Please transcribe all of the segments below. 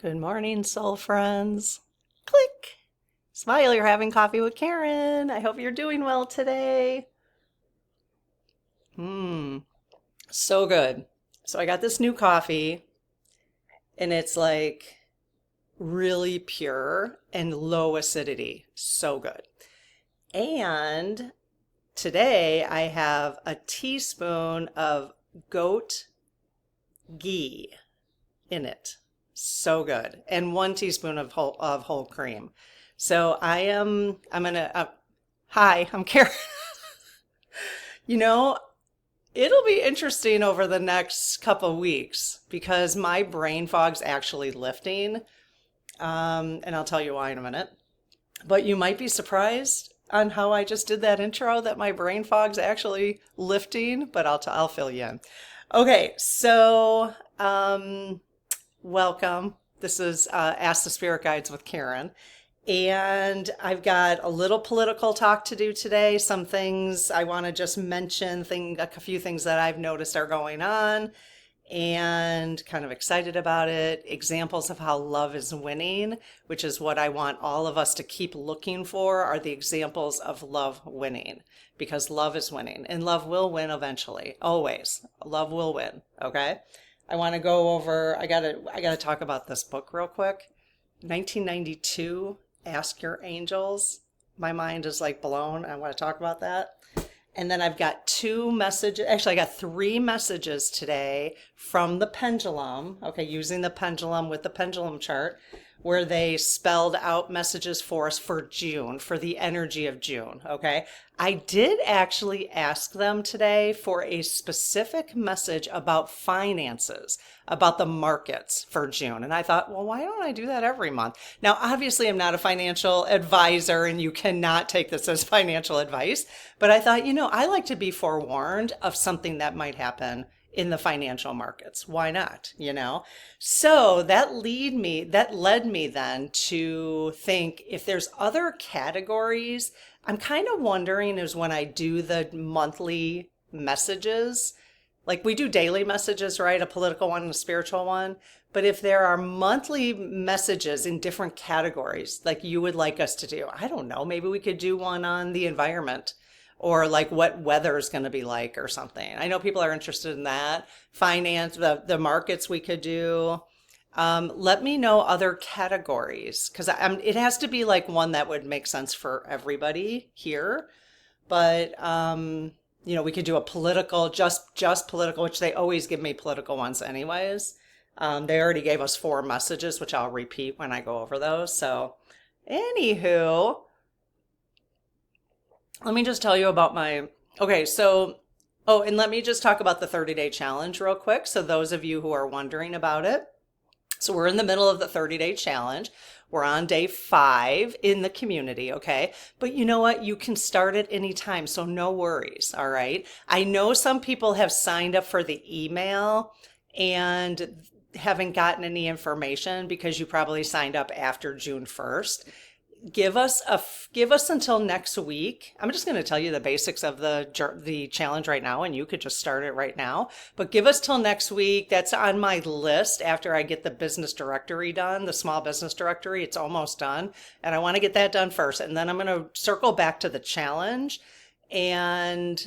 Good morning, soul friends. Click. Smile, you're having coffee with Karen. I hope you're doing well today. Mmm, so good. So I got this new coffee and it's like really pure and low acidity. So good. And today I have a teaspoon of goat ghee in it. So good. And 1 teaspoon of whole cream. So I'm gonna, hi, I'm Karen. You know, it'll be interesting over the next couple weeks because my brain fog's actually lifting. And I'll tell you why in a minute. But you might be surprised on how I just did that intro that my brain fog's actually lifting, but I'll fill you in. Okay, so welcome. This is Ask the Spirit Guides with Karen. And I've got a little political talk to do today. Some things I want to just mention, a few things that I've noticed are going on and kind of excited about it. Examples of how love is winning, which is what I want all of us to keep looking for, are the examples of love winning, because love is winning and love will win eventually. Always. Love will win. Okay. I want to go over, I gotta talk about this book real quick. 1992, Ask Your Angels. My mind is like blown. I want to talk about that. And then I've got I got 3 messages today from the pendulum. Okay, using the pendulum with the pendulum chart, where they spelled out messages for us for June, for the energy of June. Okay, I did actually ask them today for a specific message about finances, about the markets for June. And I thought, well, why don't I do that every month? Now, obviously, I'm not a financial advisor and you cannot take this as financial advice, but I thought, I like to be forewarned of something that might happen in the financial markets. Why not? So that led me then to think if there's other categories. I'm kind of wondering is when I do the monthly messages, like we do daily messages, right? A political one and a spiritual one. But if there are monthly messages in different categories, like you would like us to do, I don't know, maybe we could do one on the environment or like what weather is going to be like or something. I know people are interested in that. Finance, the markets we could do. Let me know other categories because it has to be like one that would make sense for everybody here. But we could do a political, just political, which they always give me political ones anyways. They already gave us 4 messages, which I'll repeat when I go over those. So, anywho, let me just tell you about and let me just talk about the 30-day challenge real quick. So those of you who are wondering about it. So we're in the middle of the 30-day challenge. We're on day 5 in the community, okay? But you know what? You can start at any time, so no worries, all right? I know some people have signed up for the email and haven't gotten any information because you probably signed up after June 1st. Give us until next week. I'm just going to tell you the basics of the challenge right now, and you could just start it right now. But give us till next week. That's on my list after I get the business directory done, the small business directory. It's almost done, and I want to get that done first, and then I'm going to circle back to the challenge and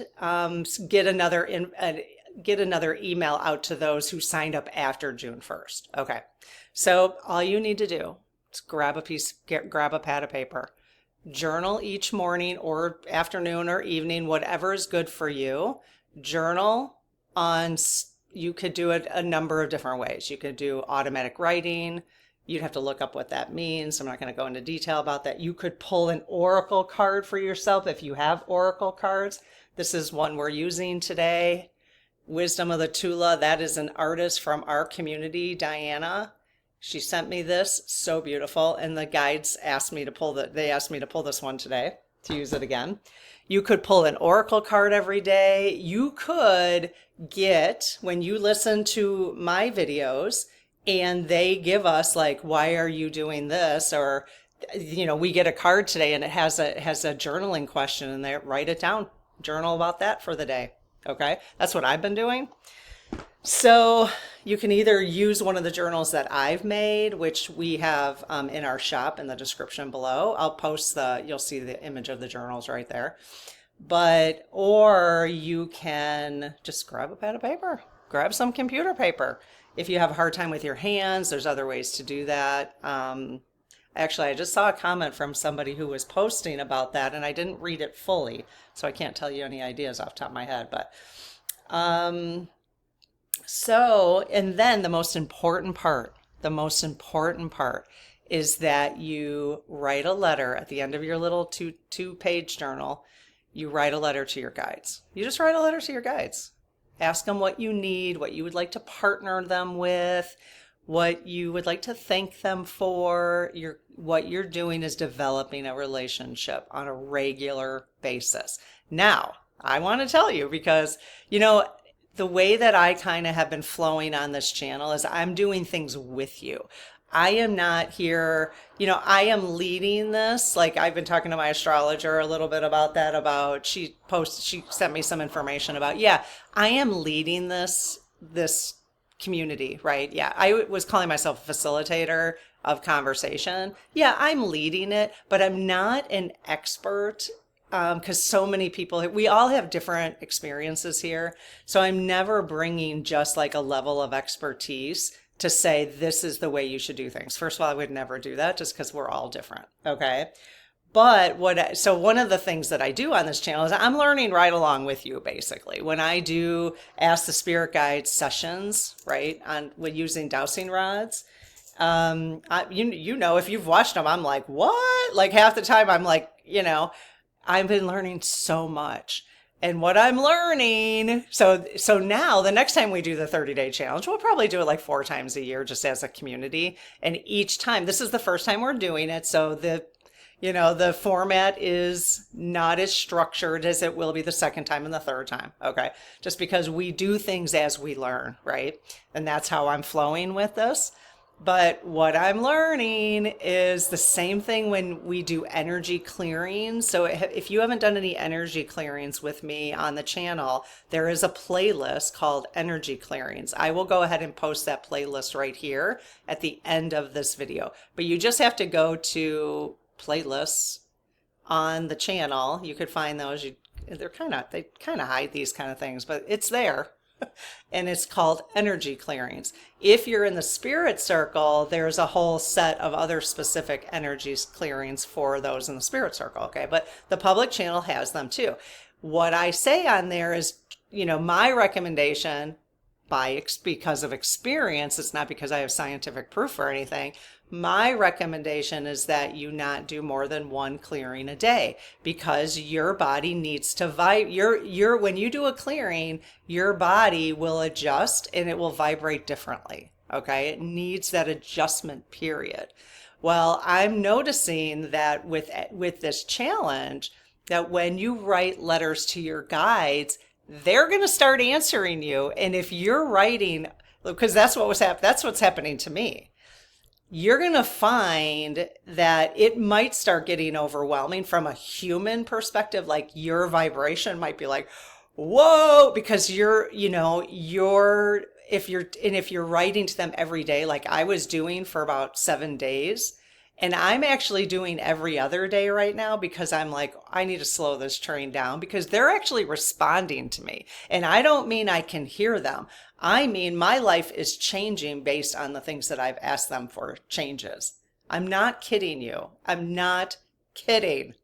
get another email out to those who signed up after June 1st. Okay, so all you need to do. Just grab a pad of paper. Journal each morning or afternoon or evening, whatever is good for you. Journal you could do it a number of different ways. You could do automatic writing. You'd have to look up what that means. I'm not going to go into detail about that. You could pull an oracle card for yourself if you have oracle cards. This is one we're using today. Wisdom of the Tula. That is an artist from our community, Diana. She sent me this, so beautiful, and the guides asked me to pull this one today to use it again. You could pull an oracle card every day. You could when you listen to my videos and they give us like, why are you doing this? Or, we get a card today and it has a journaling question in there. Write it down. Journal about that for the day. Okay. That's what I've been doing. So you can either use one of the journals that I've made, which we have in our shop in the description below. I'll post you'll see the image of the journals right there. Or you can just grab a pad of paper, grab some computer paper. If you have a hard time with your hands, there's other ways to do that. Actually, I just saw a comment from somebody who was posting about that, and I didn't read it fully, so I can't tell you any ideas off the top of my head. Um, and then the most important part is that you write a letter at the end of your little two-page journal. You write a letter to your guides. You just write a letter to your guides. Ask them what you need, what you would like to partner them with, what you would like to thank them for. What you're doing is developing a relationship on a regular basis. Now, I want to tell you because, the way that I kind of have been flowing on this channel is I'm doing things with you. I am not here, I am leading this. Like I've been talking to my astrologer a little bit about that, she sent me some information about, I am leading this community, right? Yeah, I was calling myself a facilitator of conversation. Yeah, I'm leading it, but I'm not an expert because so many people, we all have different experiences here. So I'm never bringing just like a level of expertise to say this is the way you should do things. First of all, I would never do that just because we're all different. Okay. So one of the things that I do on this channel is I'm learning right along with you, basically. When I do Ask the Spirit Guide sessions, right, with using dowsing rods, if you've watched them, I'm like, what? Like half the time I'm like, I've been learning so much. And what I'm learning, so now the next time we do the 30-day challenge, we'll probably do it like 4 times a year just as a community. And each time, this is the first time we're doing it. So the format is not as structured as it will be the second time and the third time. Okay. Just because we do things as we learn, right? And that's how I'm flowing with this. But what I'm learning is the same thing when we do energy clearings. So if you haven't done any energy clearings with me on the channel, there is a playlist called Energy Clearings. I will go ahead and post that playlist right here at the end of this video. But you just have to go to playlists on the channel. You could find those. They kind of hide these kind of things, but it's there. And it's called Energy Clearings. If you're in the spirit circle, there's a whole set of other specific energies clearings for those in the spirit circle. Okay. But the public channel has them too. What I say on there is, my recommendation because of experience, it's not because I have scientific proof or anything. My recommendation is that you not do more than 1 clearing a day because your body needs to vibrate. When you do a clearing, your body will adjust and it will vibrate differently. Okay. It needs that adjustment period. Well, I'm noticing that with this challenge, that when you write letters to your guides, they're going to start answering you. And if you're writing, because that's what's happening to me, you're going to find that it might start getting overwhelming from a human perspective. Like your vibration might be like, whoa, because if you're writing to them every day, like I was doing for about 7 days, and I'm actually doing every other day right now because I'm like, I need to slow this train down because they're actually responding to me. And I don't mean I can hear them. I mean, my life is changing based on the things that I've asked them for changes. I'm not kidding you. I'm not kidding.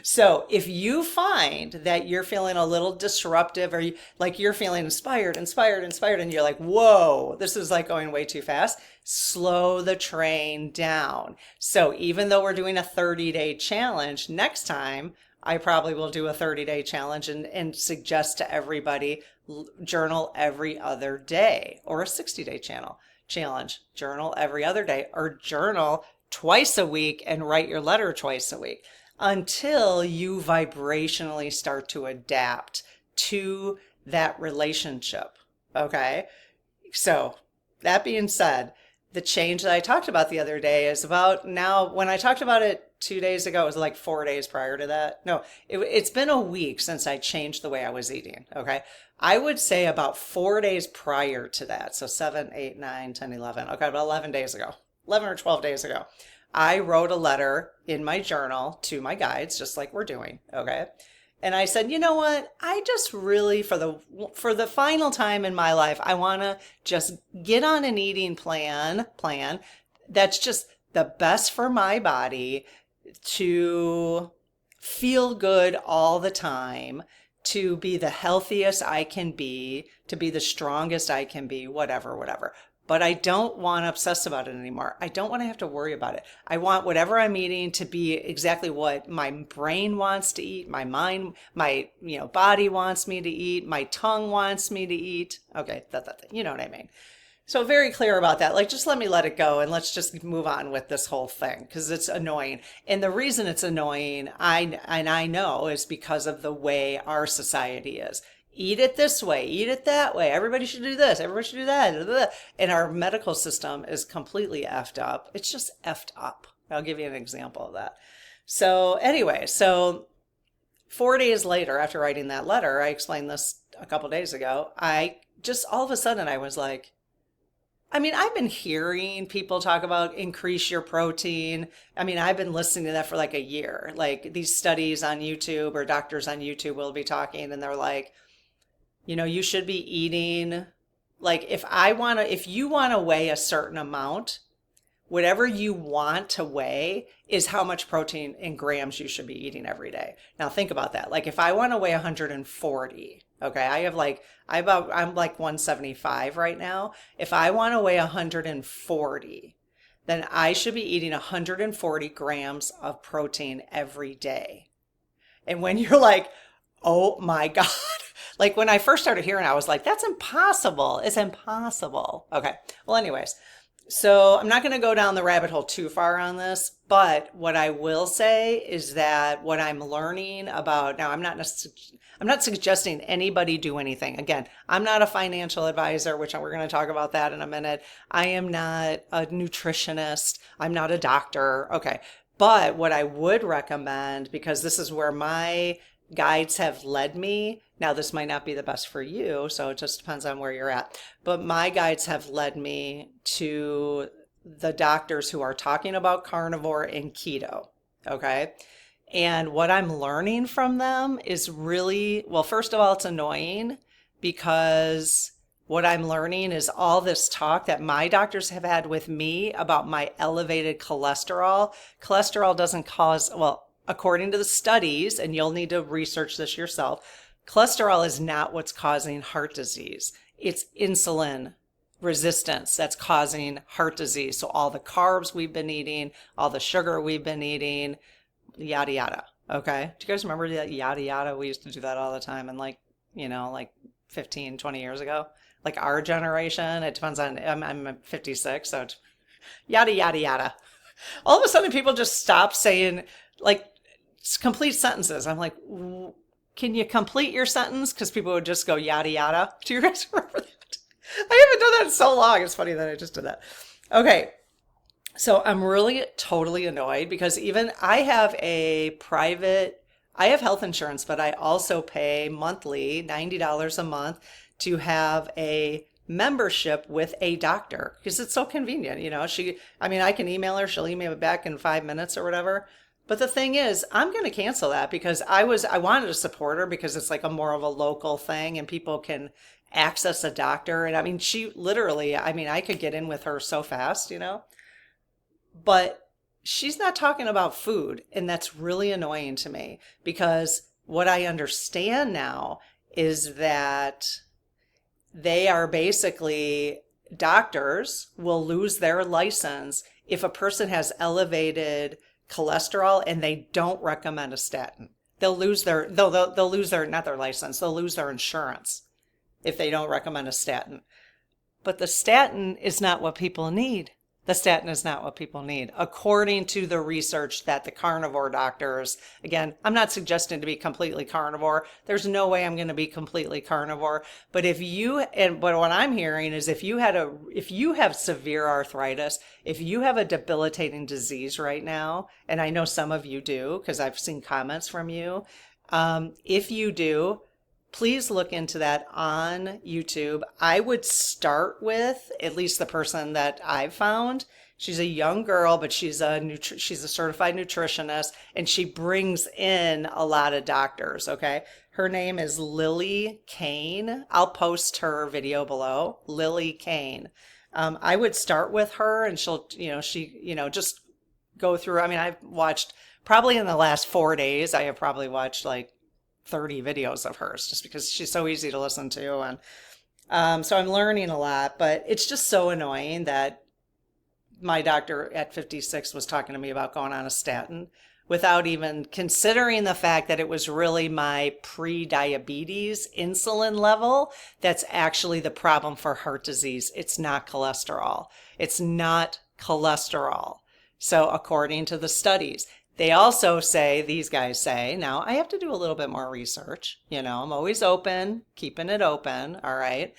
So if you find that you're feeling a little disruptive or you're feeling inspired, and you're like, whoa, this is like going way too fast, slow the train down. So even though we're doing a 30-day challenge, next time I probably will do a 30-day challenge and suggest to everybody journal every other day, or a 60-day challenge, journal every other day, or journal twice a week and write your letter twice a week, until you vibrationally start to adapt to that relationship. Okay. So that being said, the change that I talked about the other day is about now, when I talked about it 2 days ago, it was like 4 days prior to that. No, it's been a week since I changed the way I was eating. Okay. I would say about 4 days prior to that. So 7, 8, 9, 10, 11. Okay. About 11 days ago, 11 or 12 days ago, I wrote a letter in my journal to my guides, just like we're doing. Okay. And I said, you know what? I just really, for the final time in my life, I want to just get on an eating plan that's just the best for my body, to feel good all the time, to be the healthiest I can be, to be the strongest I can be, whatever, whatever. But I don't want to obsess about it anymore. I don't want to have to worry about it. I want whatever I'm eating to be exactly what my brain wants to eat, my mind, my body wants me to eat, my tongue wants me to eat. Okay, that you know what I mean. So very clear about that. Like, just let me let it go and let's just move on with this whole thing because it's annoying. And the reason it's annoying, I know, is because of the way our society is. Eat it this way, eat it that way. Everybody should do this, everybody should do that. And our medical system is completely effed up. It's just effed up. I'll give you an example of that. So anyway, 4 days later, after writing that letter, I explained this a couple days ago, I just all of a sudden I was like, I've been hearing people talk about increase your protein. I've been listening to that for like a year. Like these studies on YouTube or doctors on YouTube will be talking and they're like, you should be eating, like if you want to weigh a certain amount, whatever you want to weigh is how much protein in grams you should be eating every day. Now think about that. Like if I want to weigh 140, okay, I'm like 175 right now. If I want to weigh 140, then I should be eating 140 grams of protein every day. And when you're like, oh my God, like when I first started hearing, I was like, that's impossible. It's impossible. Okay. Well, anyways, so I'm not going to go down the rabbit hole too far on this, but what I will say is that what I'm learning about now, I'm not suggesting anybody do anything. Again, I'm not a financial advisor, which we're going to talk about that in a minute. I am not a nutritionist. I'm not a doctor. Okay. But what I would recommend, because this is where my guides have led me. Now, this might not be the best for you, so it just depends on where you're at. But my guides have led me to the doctors who are talking about carnivore and keto. Okay. And what I'm learning from them is really, well, first of all, it's annoying because what I'm learning is all this talk that my doctors have had with me about my elevated cholesterol. Cholesterol doesn't cause, well, according to the studies, and you'll need to research this yourself, cholesterol is not what's causing heart disease. It's insulin resistance that's causing heart disease. So all the carbs we've been eating, all the sugar we've been eating, yada, yada. Okay. Do you guys remember that yada, yada? We used to do that all the time. And like 15, 20 years ago, like our generation, it depends on, I'm 56. So it's yada, yada, yada. All of a sudden people just stop saying like complete sentences. I'm like, can you complete your sentence? Because people would just go yada yada. Do you guys remember that? I haven't done that in so long. It's funny that I just did that. Okay. So I'm really totally annoyed because even I have health insurance, but I also pay monthly $90 a month to have a membership with a doctor because it's so convenient. I can email her, she'll email me back in 5 minutes or whatever. But the thing is, I'm going to cancel that because I wanted to support her because it's like a more of a local thing and people can access a doctor. And she literally, I could get in with her so fast, but she's not talking about food. And that's really annoying to me because what I understand now is that they are basically, doctors will lose their license if a person has elevated cholesterol and they don't recommend a statin. They'll lose their not their license, they'll lose their insurance if they don't recommend a statin. But the statin is not what people need. The statin is not what people need, according to the research that the carnivore doctors, again, I'm not suggesting to be completely carnivore. There's no way I'm going to be completely carnivore. But but what I'm hearing is if you have severe arthritis, if you have a debilitating disease right now, and I know some of you do, because I've seen comments from you, if you do, please look into that on YouTube. I would start with at least the person that I've found. She's a young girl, but she's a certified nutritionist, and she brings in a lot of doctors. Okay, her name is Lily Kane. I'll post her video below. Lily Kane. I would start with her, and just go through. I mean, I've watched probably in the last 4 days. I have probably watched like 30 videos of hers just because she's so easy to listen to. And so I'm learning a lot, but it's just so annoying that my doctor at 56 was talking to me about going on a statin without even considering the fact that it was really my pre-diabetes insulin level that's actually the problem for heart disease. It's not cholesterol. It's not cholesterol. So according to the studies, they also say, these guys say, now I have to do a little bit more research. I'm always open, keeping it open. All right.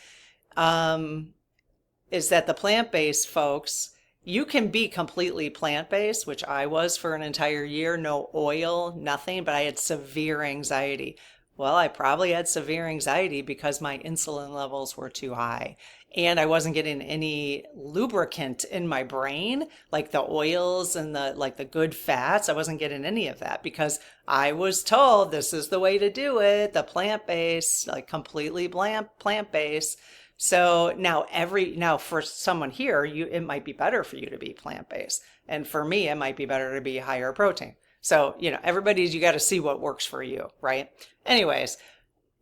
Is that the plant-based folks, you can be completely plant-based, which I was for an entire year, no oil, nothing, but I had severe anxiety. Well, I probably had severe anxiety because my insulin levels were too high and I wasn't getting any lubricant in my brain, like the oils and the good fats. I wasn't getting any of that because I was told this is the way to do it, the plant-based, like completely plant-based. So now for someone here, it might be better for you to be plant-based. And for me, it might be better to be higher protein. So, you got to see what works for you, right? Anyways,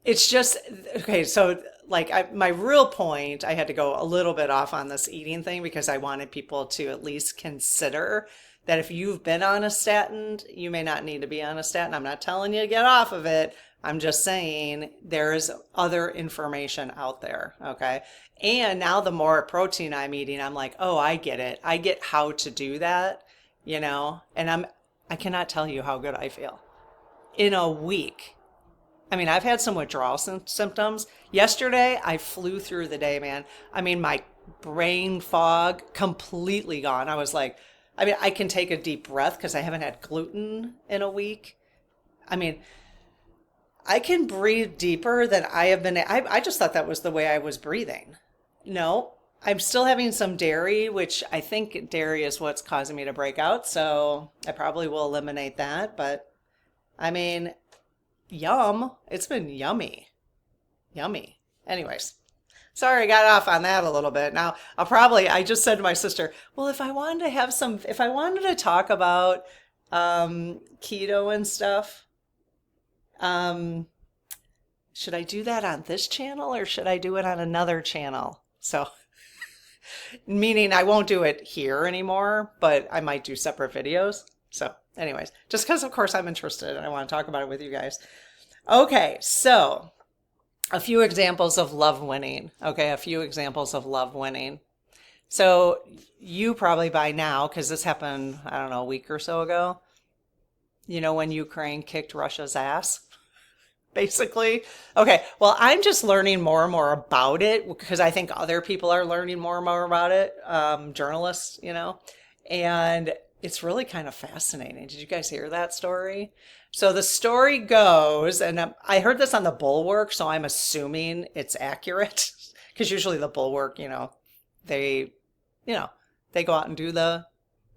it's just, okay, so my real point, I had to go a little bit off on this eating thing because I wanted people to at least consider that if you've been on a statin, you may not need to be on a statin. I'm not telling you to get off of it. I'm just saying there is other information out there, okay? And now the more protein I'm eating, I'm like, oh, I get it. I get how to do that, and I cannot tell you how good I feel. In a week, I mean, I've had some withdrawal symptoms. Yesterday, I flew through the day, man. I mean, my brain fog completely gone. I was like, I can take a deep breath because I haven't had gluten in a week. I mean, I can breathe deeper than I have been. I just thought that was the way I was breathing. No, I'm still having some dairy, which I think dairy is what's causing me to break out. So I probably will eliminate that. But I mean, yum. It's been yummy. Yummy. Anyways, sorry I got off on that a little bit. Now, I just said to my sister, well, if I wanted to talk about keto and stuff, should I do that on this channel or should I do it on another channel? So, meaning I won't do it here anymore, but I might do separate videos. So anyways, just because of course I'm interested and I want to talk about it with you guys. Okay, so a few examples of love winning. Okay, a few examples of love winning. So you probably by now, because this happened, I don't know, a week or so ago, when Ukraine kicked Russia's ass, basically. Okay, well, I'm just learning more and more about it because I think other people are learning more and more about it, journalists, and it's really kind of fascinating. Did you guys hear that story? So the story goes, and I heard this on the Bulwark, so I'm assuming it's accurate because usually the Bulwark, they go out and do the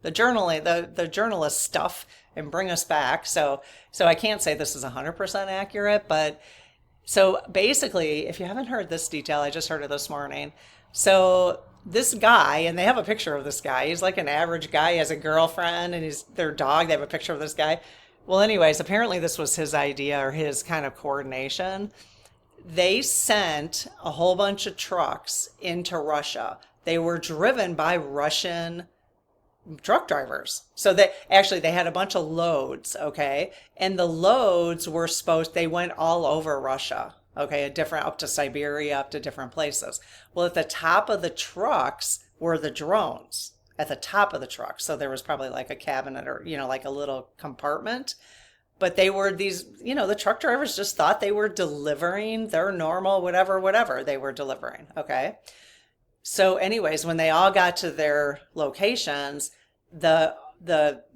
journaling, the journalist stuff and bring us back. So I can't say this is 100% accurate, but so basically, if you haven't heard this detail, I just heard it this morning. So this guy, and they have a picture of this guy. He's like an average guy. He has a girlfriend and their dog. They have a picture of this guy. Well, anyways, apparently this was his idea or his kind of coordination. They sent a whole bunch of trucks into Russia. They were driven by Russian truck drivers. So they had a bunch of loads, okay? And the loads were they went all over Russia, okay? Up to Siberia, up to different places. Well, at the top of the trucks were the drones, at the top of the truck. So there was probably like a cabinet or, like a little compartment. But they were these, the truck drivers just thought they were delivering their normal, whatever they were delivering. Okay. So anyways, when they all got to their locations, the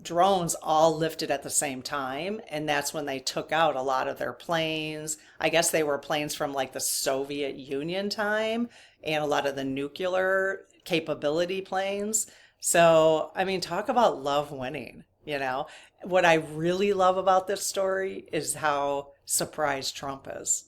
drones all lifted at the same time, and that's when they took out a lot of their planes. I guess they were planes from like the Soviet Union time and a lot of the nuclear capability planes. So, I mean, talk about love winning. What I really love about this story is how surprised Trump is.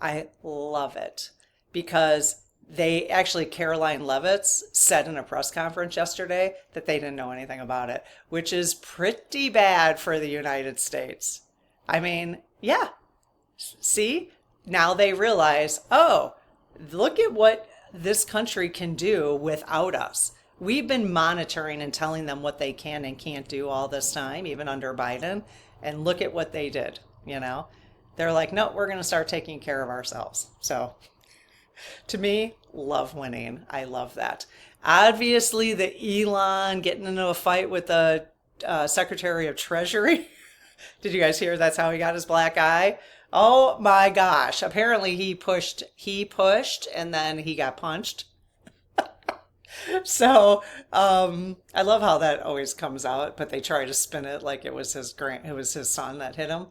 I love it because they actually, Caroline Leavitt said in a press conference yesterday that they didn't know anything about it, which is pretty bad for the United States. I mean, yeah. See, now they realize, oh, look at what this country can do without us. We've been monitoring and telling them what they can and can't do all this time, even under Biden. And look at what they did. They're like, no, we're going to start taking care of ourselves. So to me, love winning. I love that. Obviously, the Elon getting into a fight with the Secretary of Treasury. Did you guys hear that's how he got his black eye? Oh my gosh. Apparently he pushed, and then he got punched. So I love how that always comes out, but they try to spin it like it was his son that hit him.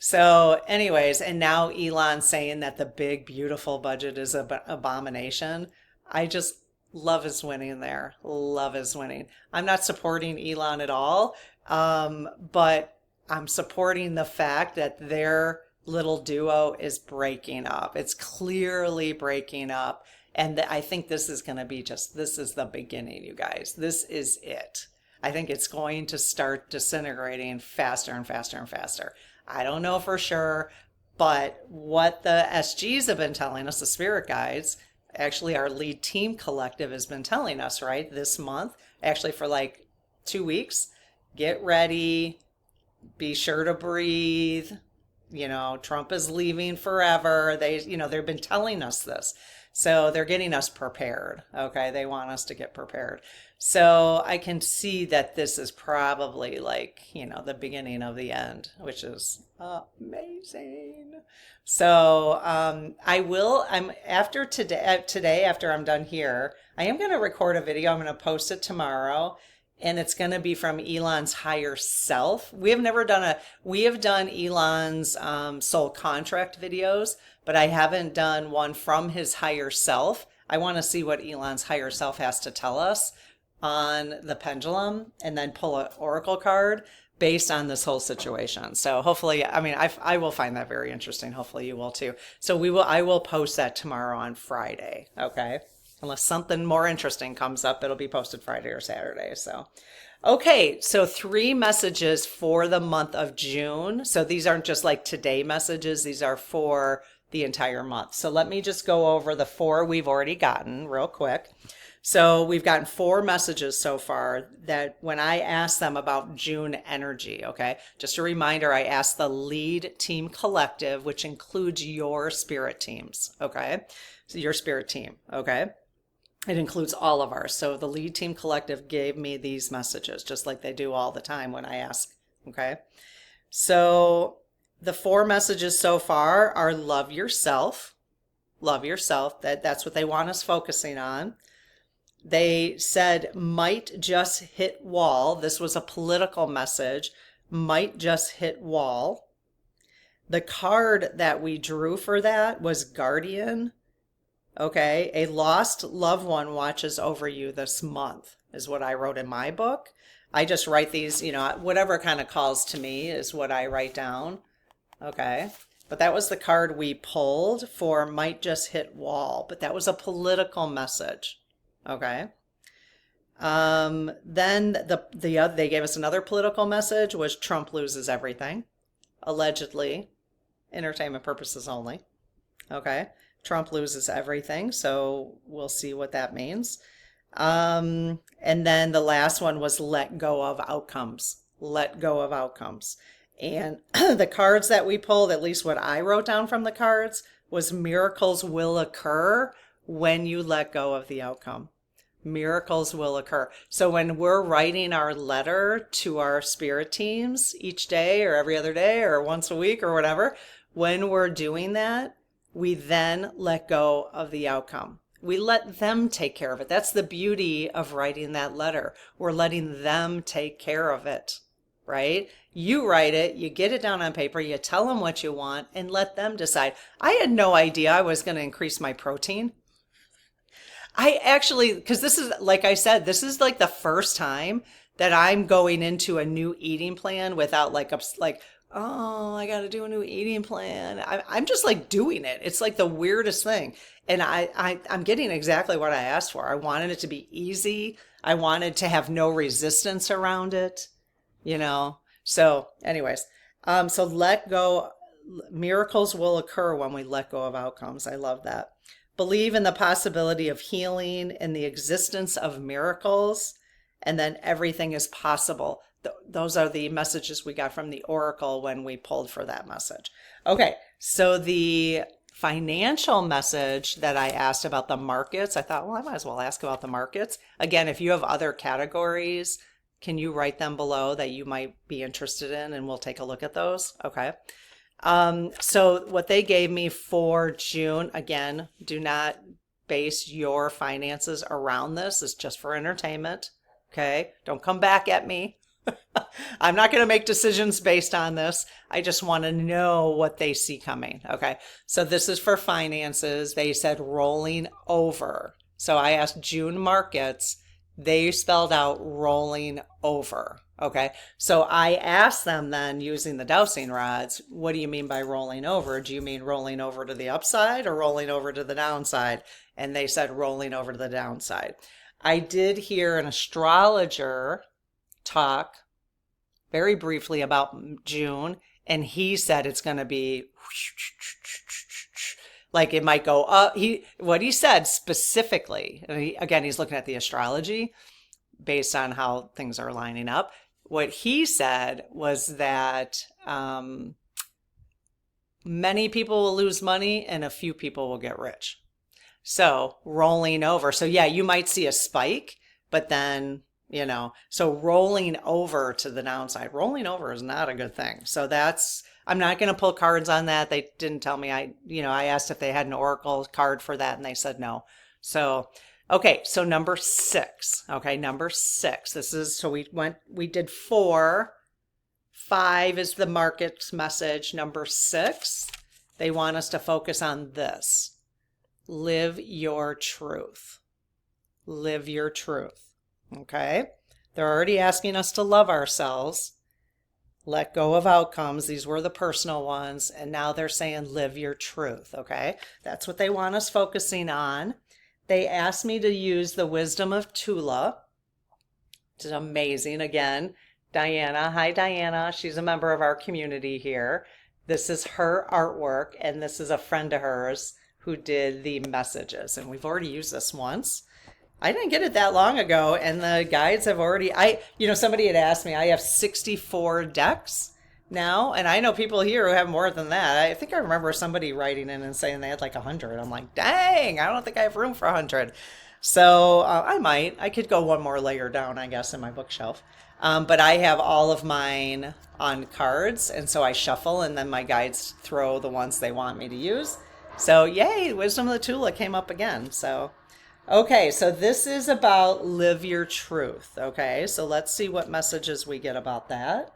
So anyways, and now Elon saying that the big, beautiful budget is an abomination. I just love his winning there. Love his winning. I'm not supporting Elon at all, but I'm supporting the fact that their little duo is breaking up. It's clearly breaking up. And I think this is going to be this is the beginning, you guys. This is it. I think it's going to start disintegrating faster and faster and faster. I don't know for sure, but what the SGs have been telling us, the spirit guides, actually our lead team collective has been telling us, right, this month, actually for like 2 weeks, get ready, be sure to breathe. Trump is leaving forever. They've been telling us this. So they're getting us prepared. Okay. They want us to get prepared. So I can see that this is probably like, the beginning of the end, which is amazing. So I'm after today, after I'm done here, I am going to record a video. I'm going to post it tomorrow. And it's going to be from Elon's higher self. We have done Elon's soul contract videos, but I haven't done one from his higher self. I want to see what Elon's higher self has to tell us on the pendulum and then pull an oracle card based on this whole situation. So hopefully, I will find that very interesting. Hopefully you will too. So I will post that tomorrow on Friday. Okay. Unless something more interesting comes up, it'll be posted Friday or Saturday. So, okay. So 3 messages for the month of June. So these aren't just like today messages. These are for the entire month. So let me just go over the 4 we've already gotten real quick. So we've gotten 4 messages so far that when I asked them about June energy, okay, just a reminder, I asked the lead team collective, which includes your spirit teams, okay, so your spirit team, okay, it includes all of ours. So the lead team collective gave me these messages, just like they do all the time when I ask, okay, so the 4 messages so far are love yourself, that's what they want us focusing on. They said might just hit wall. This was a political message. Might just hit wall. The card that we drew for that was Guardian. Okay. A lost loved one watches over you this month is what I wrote in my book. I just write these, whatever kind of calls to me is what I write down. Okay. But that was the card we pulled for might just hit wall. But that was a political message. Okay. Then they gave us another political message, was Trump loses everything, allegedly, entertainment purposes only. Okay. Trump loses everything. So we'll see what that means. And then the last one was let go of outcomes, let go of outcomes. And the cards that we pulled, at least what I wrote down from the cards, was miracles will occur when you let go of the outcome. Miracles will occur. So when we're writing our letter to our spirit teams each day or every other day or once a week or whatever, when we're doing that, we then let go of the outcome. We let them take care of it. That's the beauty of writing that letter. We're letting them take care of it, right? You write it, you get it down on paper, you tell them what you want, and let them decide. I had no idea I was going to increase my protein. I actually, because this is, like I said, this is like the first time that I'm going into a new eating plan without like, oh, I got to do a new eating plan. I'm just like doing it. It's like the weirdest thing. And I'm getting exactly what I asked for. I wanted it to be easy. I wanted to have no resistance around it, you know? So anyways, so let go. Miracles will occur when we let go of outcomes. I love that. Believe in the possibility of healing and the existence of miracles, and then everything is possible. Those are the messages we got from the oracle when we pulled for that message. Okay, so the financial message that I asked about the markets, I thought, well, I might as well ask about the markets. Again, if you have other categories, can you write them below that you might be interested in, and we'll take a look at those? Okay. So what they gave me for June, again, do not base your finances around this. It's just for entertainment. Okay. Don't come back at me. I'm not going to make decisions based on this. I just want to know what they see coming. Okay. So this is for finances. They said rolling over. So I asked June markets. They spelled out rolling over. Okay. So I asked them then using the dowsing rods, what do you mean by rolling over? Do you mean rolling over to the upside or rolling over to the downside? And they said rolling over to the downside. I did hear an astrologer talk very briefly about June, and he said it's going to be like it might go up. What he said specifically, and again, he's looking at the astrology based on how things are lining up. What he said was that many people will lose money and a few people will get rich. So rolling over. So yeah, you might see a spike, but then, you know, so rolling over to the downside, rolling over is not a good thing. So that's, I'm not going to pull cards on that. They didn't tell me. I asked if they had an oracle card for that and they said no. So, okay. So number 6. Okay. Number 6. This is, so we did 4. 5 is the market's message. Number 6, they want us to focus on this. Live your truth. Live your truth. Okay. They're already asking us to love ourselves. Let go of outcomes. These were the personal ones. And now they're saying live your truth. Okay. That's what they want us focusing on. They asked me to use the wisdom of Tula. Which is amazing. Again, Diana. Hi, Diana. She's a member of our community here. This is her artwork, and this is a friend of hers who did the messages. And we've already used this once. I didn't get it that long ago, and the guides have already, somebody had asked me, I have 64 decks now, and I know people here who have more than that. I think I remember somebody writing in and saying they had like 100. I'm like, dang, I don't think I have room for 100. So I could go one more layer down, I guess, in my bookshelf. But I have all of mine on cards, and so I shuffle, and then my guides throw the ones they want me to use. So yay, Wisdom of the Tula came up again. So, okay, so this is about live your truth. Okay, so let's see what messages we get about that.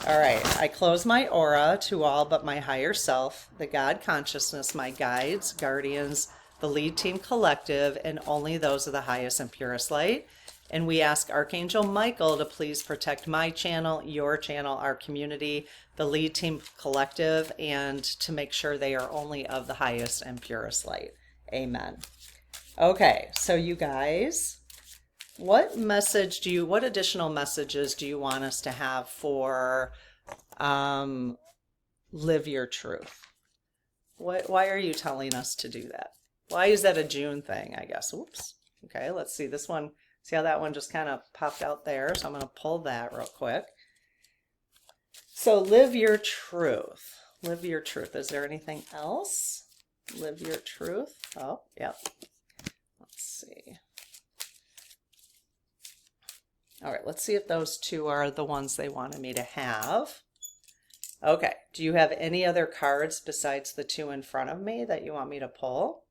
All right, I close my aura to all but my higher self, the God consciousness, my guides, guardians, the lead team collective, and only those of the highest and purest light. And we ask Archangel Michael to please protect my channel, your channel, our community, the lead team collective, and to make sure they are only of the highest and purest light. Amen. Okay, so you guys, what additional messages do you want us to have for live your truth? Why are you telling us to do that? Why is that a June thing, I guess? Oops. Okay, let's see this one. See how that one just kind of popped out there? So I'm going to pull that real quick. So live your truth. Live your truth. Is there anything else? Live your truth. Oh, yep. Let's see. All right, let's see if those two are the ones they wanted me to have. Okay, do you have any other cards besides the two in front of me that you want me to pull?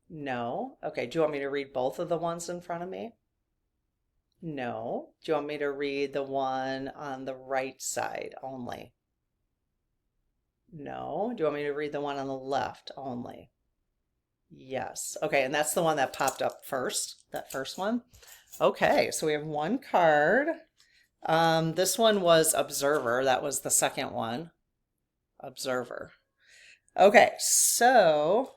No. Okay, do you want me to read both of the ones in front of me? No. Do you want me to read the one on the right side only? No. Do you want me to read the one on the left only? Yes. Okay, and that's the one that popped up first, that first one. Okay, so we have one card. This one was Observer. That was the second one. Observer. Okay, so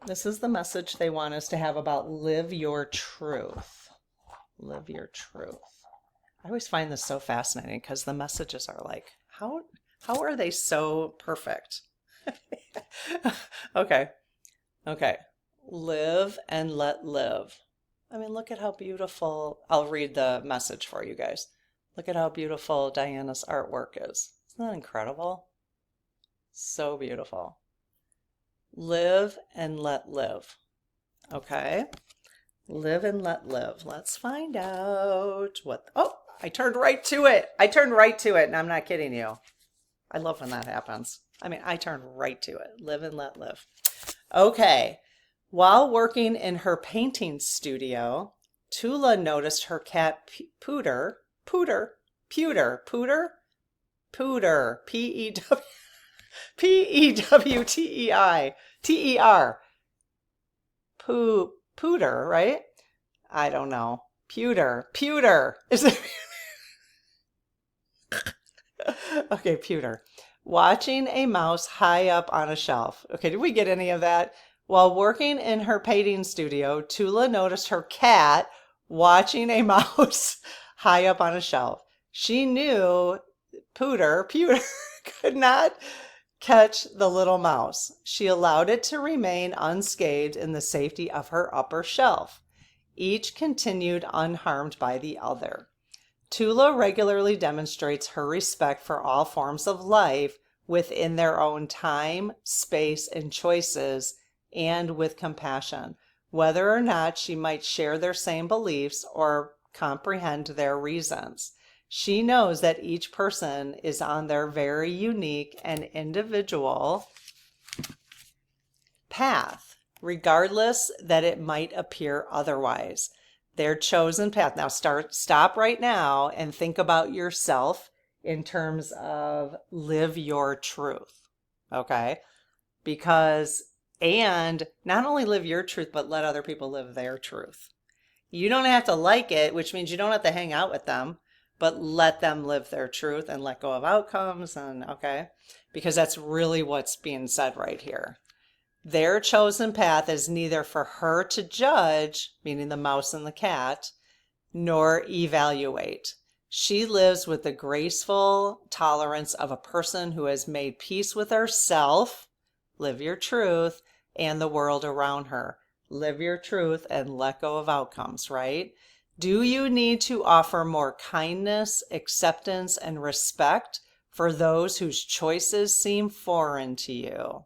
this is the message they want us to have about live your truth. Live your truth. I always find this so fascinating because the messages are like, how are they so perfect? Okay. Okay. Live and let live. I mean, look at how beautiful. I'll read the message for you guys. Look at how beautiful Diana's artwork is. Isn't that incredible? So beautiful. Live and let live. Okay. Live and let live. Let's find out what. Oh, I turned right to it. I turned right to it, and I'm not kidding you. I love when that happens. I mean, I turned right to it. Live and let live. Okay. While working in her painting studio, Tula noticed her cat Pooter, P-E-W-T-E-I, Pooter, right? I don't know. Pewter. Is it? Okay, pewter. Watching a mouse high up on a shelf. Okay, did we get any of that? While working in her painting studio, Tula noticed her cat watching a mouse high up on a shelf. She knew pewter could not catch the little mouse. She allowed it to remain unscathed in the safety of her upper shelf. Each continued unharmed by the other. Tula regularly demonstrates her respect for all forms of life within their own time, space, and choices, and with compassion, whether or not she might share their same beliefs or comprehend their reasons. She knows that each person is on their very unique and individual path, regardless that it might appear otherwise. Their chosen path. Now stop right now and think about yourself in terms of live your truth. Okay? And not only live your truth, but let other people live their truth. You don't have to like it, which means you don't have to hang out with them, but let them live their truth and let go of outcomes. And okay, because that's really what's being said right here. Their chosen path is neither for her to judge, meaning the mouse and the cat, nor evaluate. She lives with the graceful tolerance of a person who has made peace with herself, live your truth, and the world around her. Live your truth and let go of outcomes, right? Do you need to offer more kindness, acceptance, and respect for those whose choices seem foreign to you?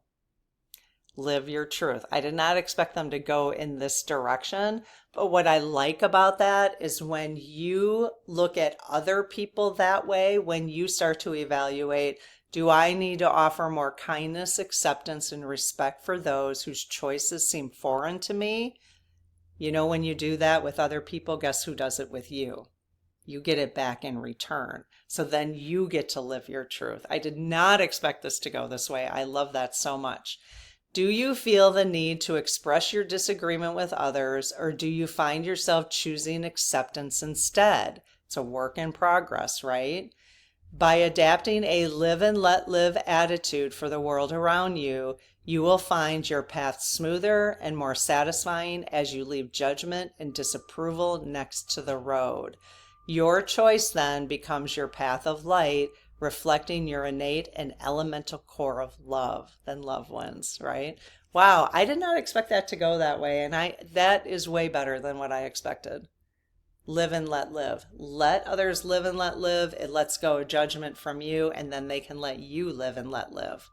Live your truth. I did not expect them to go in this direction, but what I like about that is when you look at other people that way, when you start to evaluate, do I need to offer more kindness, acceptance, and respect for those whose choices seem foreign to me? You know, when you do that with other people, guess who does it with you? You get it back in return. So then you get to live your truth. I did not expect this to go this way. I love that so much. Do you feel the need to express your disagreement with others, or do you find yourself choosing acceptance instead? It's a work in progress, right? By adapting a live and let live attitude for the world around you, you will find your path smoother and more satisfying as you leave judgment and disapproval next to the road. Your choice then becomes your path of light, reflecting your innate and elemental core of love. Then love wins, right? Wow, I did not expect that to go that way, and that is way better than what I expected. Live and let live. Let others live and let live. It lets go of judgment from you, and then they can let you live and let live.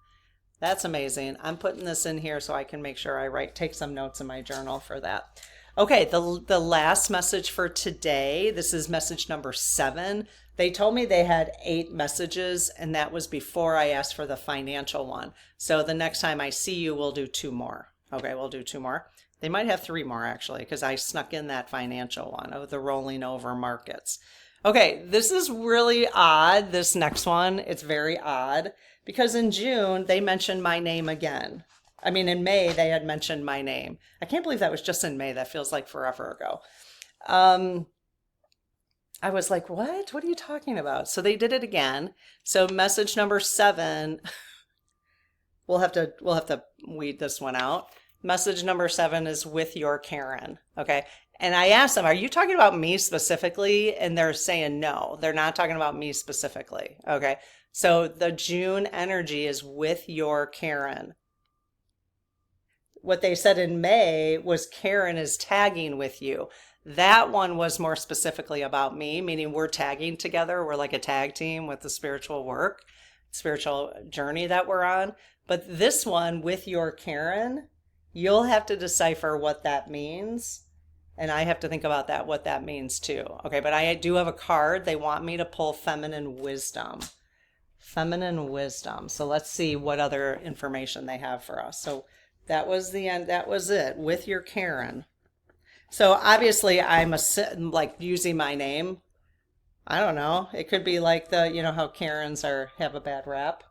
That's amazing. I'm putting this in here so I can make sure I take some notes in my journal for that. Okay, the last message for today, this is message number 7. They told me they had 8 messages, and that was before I asked for the financial one. So the next time I see you, we'll do 2 more. Okay, we'll do 2 more. They might have 3 more actually, because I snuck in that financial one of the rolling over markets. Okay, this is really odd, this next one. It's very odd because in June, they mentioned my name again. I mean, in May, they had mentioned my name. I can't believe that was just in May. That feels like forever ago. I was like, what? What are you talking about? So they did it again. So message number 7, we'll have to weed this one out. Message number 7 is with your Karen. Okay. And I asked them, are you talking about me specifically? And they're saying no, they're not talking about me specifically. Okay. So the June energy is with your Karen. What they said in May was Karen is tagging with you. That one was more specifically about me, meaning we're tagging together. We're like a tag team with the spiritual work, spiritual journey that we're on. But this one with your Karen, you'll have to decipher what that means. And I have to think about that, what that means too. Okay, but I do have a card. They want me to pull feminine wisdom. Feminine wisdom. So let's see what other information they have for us. So that was the end. That was it with your Karen. So obviously I'm like using my name. I don't know. It could be like how Karens have a bad rap.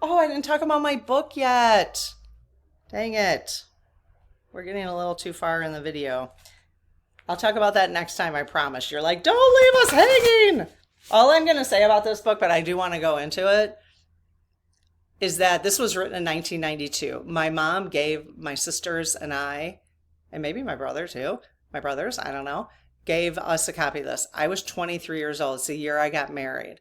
Oh, I didn't talk about my book yet. Dang it. We're getting a little too far in the video. I'll talk about that next time, I promise. You're like, don't leave us hanging. All I'm going to say about this book, but I do want to go into it, is that this was written in 1992. My mom gave my sisters and I, and maybe my brother too, my brothers, I don't know, gave us a copy of this. I was 23 years old. It's the year I got married.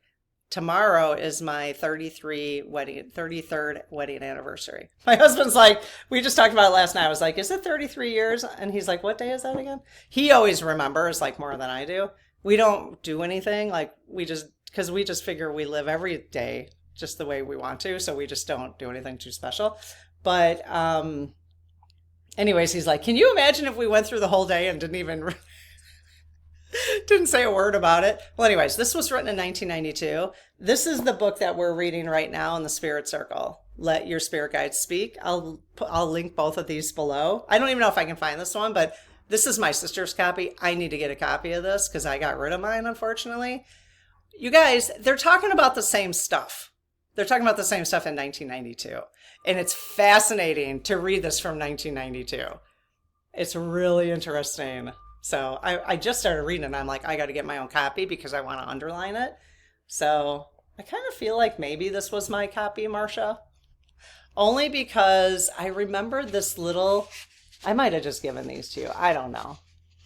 Tomorrow is my 33rd wedding anniversary. My husband's like, we just talked about it last night. I was like, is it 33 years? And he's like, what day is that again? He always remembers like more than I do. We don't do anything. Like because we just figure we live every day just the way we want to. So we just don't do anything too special. But anyways, he's like, can you imagine if we went through the whole day and didn't say a word about it? Well, anyways, this was written in 1992. This is the book that we're reading right now in the Spirit Circle. Let Your Spirit Guides Speak. I'll link both of these below. I don't even know if I can find this one, but this is my sister's copy. I need to get a copy of this because I got rid of mine, unfortunately. You guys, they're talking about the same stuff. They're talking about the same stuff in 1992. And it's fascinating to read this from 1992. It's really interesting. So I just started reading it and I'm like, I got to get my own copy because I want to underline it. So I kind of feel like maybe this was my copy, Marcia. Only because I remembered this little, I might have just given these to you. I don't know.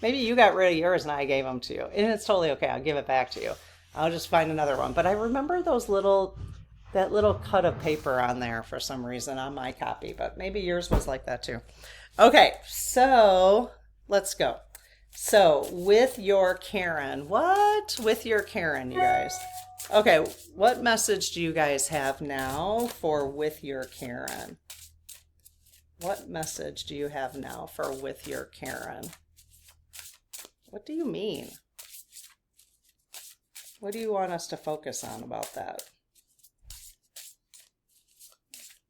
Maybe you got rid of yours and I gave them to you. And it's totally okay. I'll give it back to you. I'll just find another one. But I remember that little cut of paper on there for some reason on my copy. But maybe yours was like that too. Okay, so let's go. So with your Karen, what? With your Karen, you guys. Okay, what message do you guys have now for with your Karen? What message do you have now for with your Karen? What do you mean? What do you want us to focus on about that?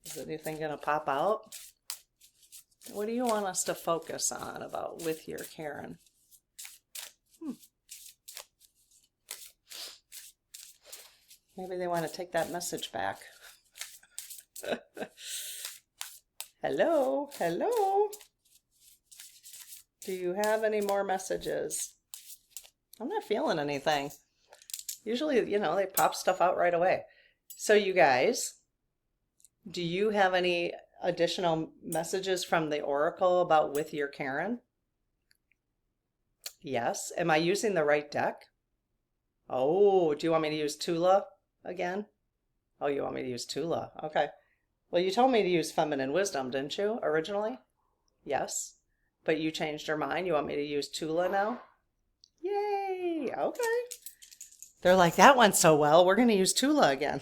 Is anything going to pop out? What do you want us to focus on about with your Karen? Maybe they want to take that message back. Hello, hello. Do you have any more messages? I'm not feeling anything. Usually, they pop stuff out right away. So you guys, do you have any additional messages from the Oracle about with your Karen? Yes. Am I using the right deck? Oh, do you want me to use Tula again? Oh, you want me to use Tula. Okay. Well, you told me to use Feminine Wisdom, didn't you, originally? Yes. But you changed your mind. You want me to use Tula now? Yay. Okay. They're like, that went so well. We're going to use Tula again.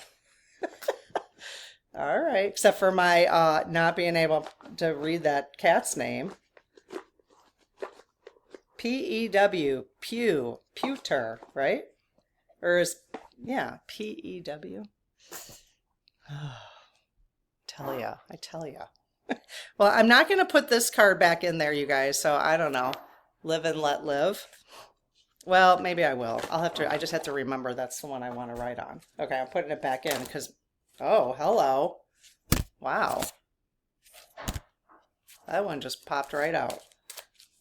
All right. Except for my not being able to read that cat's name. P-E-W, pew, pewter, right? Or is, yeah, P-E-W. I tell ya. Well, I'm not going to put this card back in there, you guys, so I don't know. Live and let live. Well, maybe I will. I just have to remember that's the one I want to write on. Okay, I'm putting it back in because, oh, hello. Wow. That one just popped right out.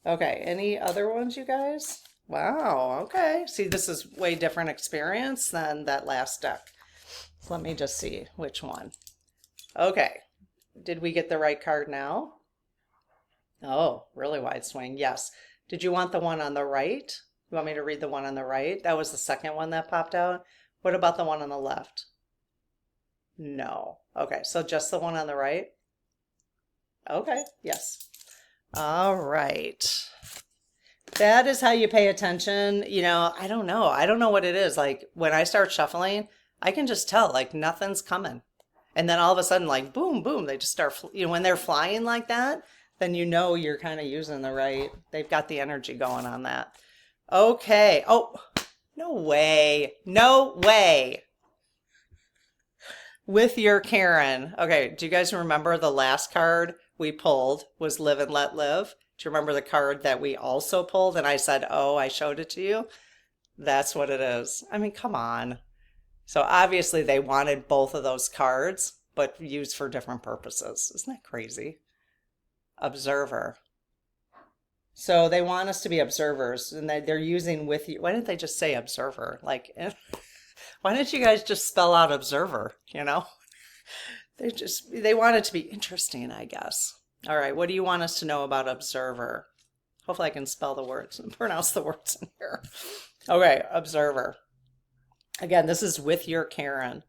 Okay, any other ones, you guys? Wow, okay. See, this is way different experience than that last deck. So let me just see which one. Okay, did we get the right card now? Oh, really wide swing, yes. Did you want the one on the right? You want me to read the one on the right? That was the second one that popped out. What about the one on the left? No. Okay, so just the one on the right? Okay, yes. All right. That is how you pay attention. You know, I don't know. I don't know what it is. Like when I start shuffling, I can just tell like nothing's coming. And then all of a sudden, like boom, boom, they just start, when they're flying like that, then you know you're kind of using the right, they've got the energy going on that. Okay. Oh, no way. No way. With your Karen. Okay, do you guys remember the last card we pulled was Live and Let Live? Do you remember the card that we also pulled? And I said, oh, I showed it to you. That's what it is. I mean, come on. So obviously they wanted both of those cards, but used for different purposes. Isn't that crazy? Observer. So they want us to be observers, and they're using with you. Why didn't they just say observer? Like, why didn't you guys just spell out observer, you know? They want it to be interesting, I guess. All right, what do you want us to know about observer? Hopefully I can spell the words and pronounce the words in here. Okay, observer. Again, this is with your Karen.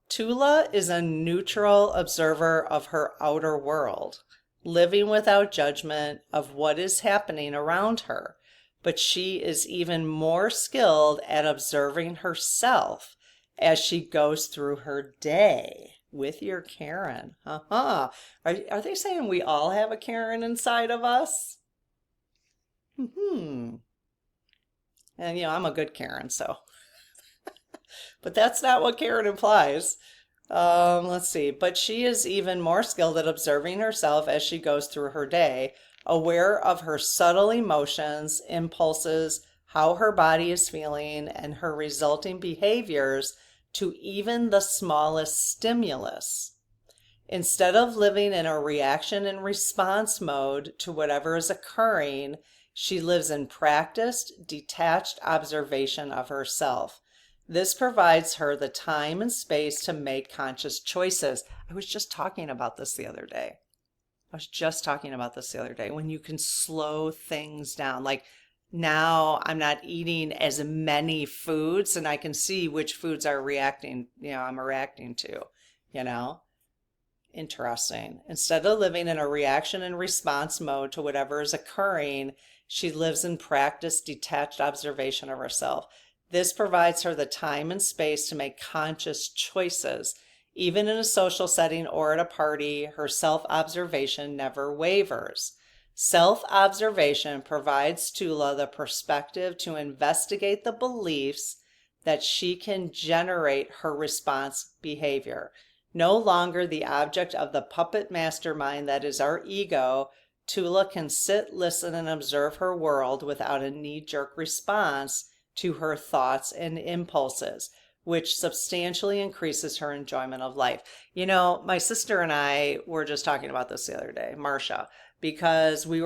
Tula is a neutral observer of her outer world, living without judgment of what is happening around her. But she is even more skilled at observing herself as she goes through her day. With your Karen. Are they saying we all have a Karen inside of us? And you know, I'm a good Karen, so. But that's not what Karen implies. Let's see. But she is even more skilled at observing herself as she goes through her day, aware of her subtle emotions, impulses, how her body is feeling, and her resulting behaviors to even the smallest stimulus. Instead of living in a reaction and response mode to whatever is occurring, she lives in practiced, detached observation of herself. This provides her the time and space to make conscious choices. I was just talking about this the other day. When you can slow things down. Like now I'm not eating as many foods and I can see which foods I'm reacting to, you know. Interesting. Instead of living in a reaction and response mode to whatever is occurring, she lives in practiced, detached observation of herself. This provides her the time and space to make conscious choices. Even in a social setting or at a party, her self-observation never wavers. Self-observation provides Tula the perspective to investigate the beliefs that she can generate her response behavior. No longer the object of the puppet mastermind that is our ego, Tula can sit, listen, and observe her world without a knee-jerk response to her thoughts and impulses, which substantially increases her enjoyment of life. You know, my sister and I were just talking about this the other day, Marcia, because we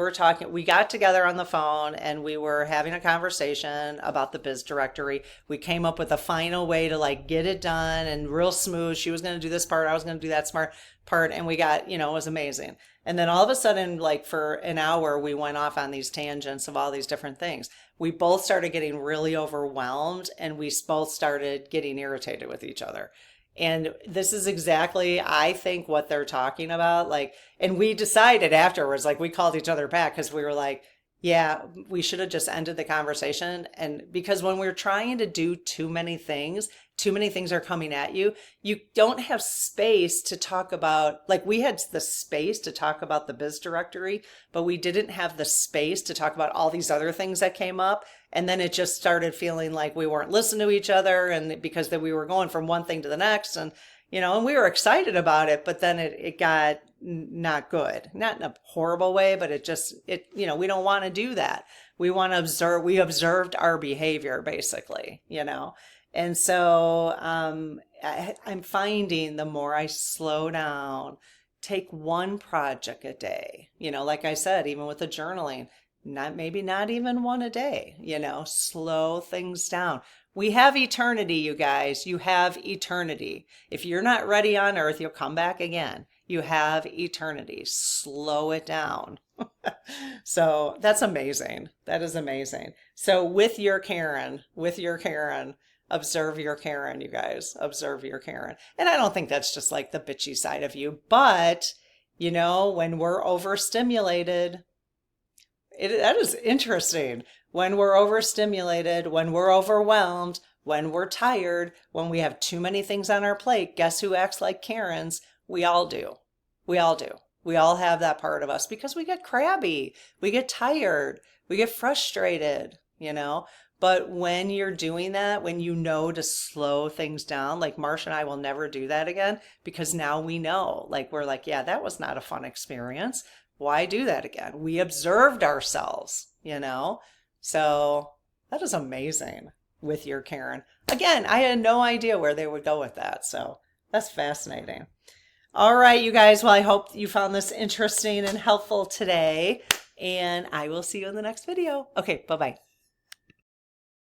got together on the phone and we were having a conversation about the biz directory. We came up with a final way to like get it done and real smooth. She was going to do this part, I was going to do that smart part, and we got, it was amazing. And then all of a sudden, like for an hour, we went off on these tangents of all these different things. We both started getting really overwhelmed and we both started getting irritated with each other. And this is exactly, I think, what they're talking about. Like, and we decided afterwards, like we called each other back because we were like, yeah, we should have just ended the conversation. And because when we're trying to do too many things, too many things are coming at you. You don't have space to talk about, like we had the space to talk about the biz directory, but we didn't have the space to talk about all these other things that came up. And then it just started feeling like we weren't listening to each other, and because that we were going from one thing to the next, and and we were excited about it, but then it got not good, not in a horrible way, but we don't want to do that. We want to observe. We observed our behavior basically, and so I'm finding the more I slow down, take one project a day, like I said, even with the journaling, not even one a day, slow things down. We have eternity, you guys. You have eternity. If you're not ready on earth, you'll come back again. You have eternity. Slow it down. So that's amazing. That is amazing. So with your Karen, observe your Karen, you guys. Observe your Karen. And I don't think that's just like the bitchy side of you, but when we're overstimulated, that is interesting. When we're overstimulated, when we're overwhelmed, when we're tired, when we have too many things on our plate, guess who acts like Karens? We all do. We all do. We all have that part of us because we get crabby, we get tired, we get frustrated, But when you're doing that, when to slow things down, like Marsha and I will never do that again, because now we know, like we're like, yeah, that was not a fun experience. Why do that again? We observed ourselves, So that is amazing with your Karen. Again, I had no idea where they would go with that. So that's fascinating. All right, you guys. Well, I hope you found this interesting and helpful today. And I will see you in the next video. Okay, bye-bye.